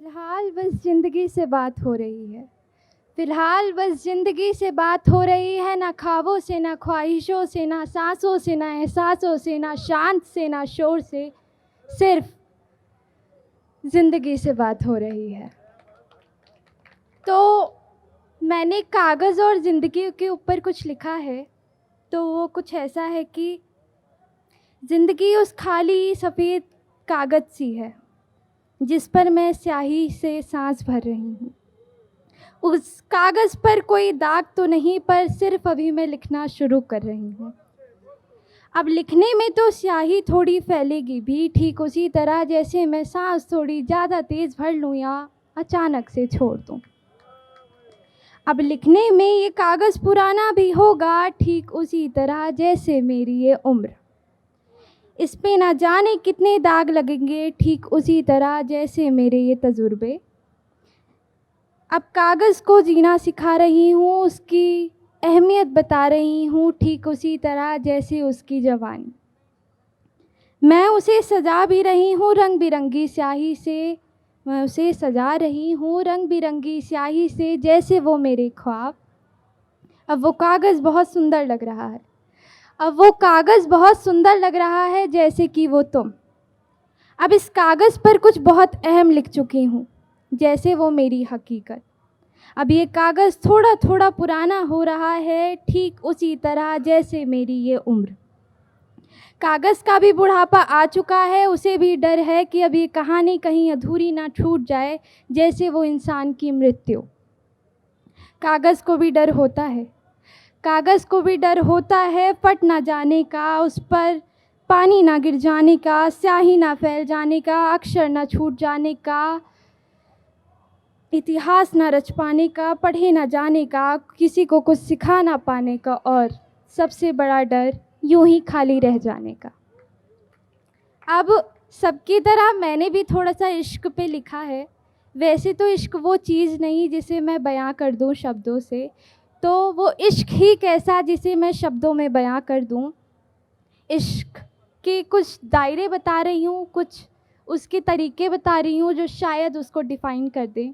फ़िलहाल बस ज़िंदगी से बात हो रही है। फ़िलहाल बस ज़िंदगी से बात हो रही है, ना ख्वाबों से, ना ख्वाहिशों से, ना सांसों से, ना एहसासों से, ना शांत से, ना शोर से, सिर्फ़ ज़िंदगी से बात हो रही है। तो मैंने कागज़ और ज़िंदगी के ऊपर कुछ लिखा है, तो वो कुछ ऐसा है कि ज़िंदगी उस खाली सफ़ेद कागज़ सी है, जिस पर मैं स्याही से सांस भर रही हूँ। उस कागज़ पर कोई दाग तो नहीं, पर सिर्फ़ अभी मैं लिखना शुरू कर रही हूँ। अब लिखने में तो स्याही थोड़ी फैलेगी भी, ठीक उसी तरह जैसे मैं सांस थोड़ी ज़्यादा तेज़ भर लूँ या अचानक से छोड़ दूँ। अब लिखने में ये कागज़ पुराना भी होगा, ठीक उसी तरह जैसे मेरी ये उम्र। इस पे ना जाने कितने दाग लगेंगे, ठीक उसी तरह जैसे मेरे ये तजुर्बे। अब कागज़ को जीना सिखा रही हूँ, उसकी अहमियत बता रही हूँ, ठीक उसी तरह जैसे उसकी जवानी। मैं उसे सजा भी रही हूँ रंग बिरंगी स्याही से, मैं उसे सजा रही हूँ रंग बिरंगी स्याही से, जैसे वो मेरे ख्वाब। अब वो कागज़ बहुत सुंदर लग रहा है, अब वो कागज़ बहुत सुंदर लग रहा है, जैसे कि वो तुम। अब इस कागज़ पर कुछ बहुत अहम लिख चुकी हूँ, जैसे वो मेरी हकीकत। अब ये कागज़ थोड़ा थोड़ा पुराना हो रहा है, ठीक उसी तरह जैसे मेरी ये उम्र। कागज़ का भी बुढ़ापा आ चुका है, उसे भी डर है कि अब ये कहानी कहीं अधूरी ना छूट जाए, जैसे वो इंसान की मृत्यु। कागज़ को भी डर होता है, कागज़ को भी डर होता है फट ना जाने का, उस पर पानी ना गिर जाने का, स्याही ना फैल जाने का, अक्षर ना छूट जाने का, इतिहास ना रच पाने का, पढ़े ना जाने का, किसी को कुछ सिखा ना पाने का, और सबसे बड़ा डर यूं ही खाली रह जाने का। अब सबकी तरह मैंने भी थोड़ा सा इश्क पे लिखा है। वैसे तो इश्क वो चीज़ नहीं जिसे मैं बयां कर दूं शब्दों से, तो वो इश्क ही कैसा जिसे मैं शब्दों में बयां कर दूं। इश्क के कुछ दायरे बता रही हूँ, कुछ उसके तरीके बता रही हूँ जो शायद उसको डिफ़ाइन कर दें।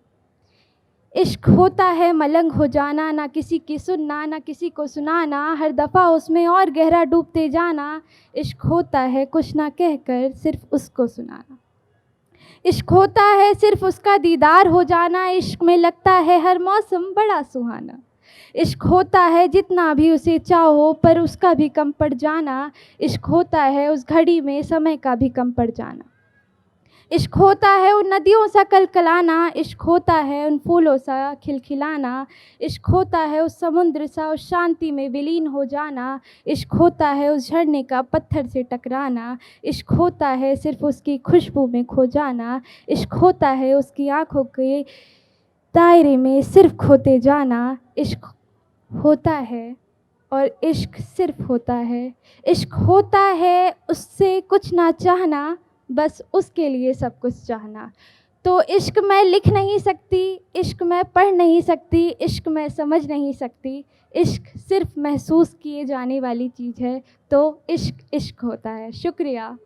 इश्क होता है मलंग हो जाना, ना किसी की सुनना, ना किसी को सुनाना, हर दफ़ा उसमें और गहरा डूबते जाना। इश्क होता है कुछ ना कहकर सिर्फ़ उसको सुनाना। इश्क होता है सिर्फ़ उसका दीदार हो जाना, इश्क में लगता है हर मौसम बड़ा सुहाना। इश्क होता है जितना भी उसे चाहो पर उसका भी कम पड़ जाना। इश्क होता है उस घड़ी में समय का भी कम पड़ जाना। इश्क होता है उन नदियों सा कलकलाना, इश्क होता है उन फूलों सा खिलखिलाना, इश्क होता है उस समुद्र सा उस शांति में विलीन हो जाना। इश्क होता है उस झरने का पत्थर से टकराना, इश्क होता है सिर्फ़ उसकी खुशबू में खो जाना। इश्क होता है उसकी आँखों के दायरे में सिर्फ़ खोते जाना। इश्क होता है और इश्क सिर्फ़ होता है। इश्क होता है उससे कुछ ना चाहना, बस उसके लिए सब कुछ चाहना। तो इश्क मैं लिख नहीं सकती, इश्क मैं पढ़ नहीं सकती, इश्क मैं समझ नहीं सकती। इश्क सिर्फ़ महसूस किए जाने वाली चीज़ है, तो इश्क इश्क होता है। शुक्रिया।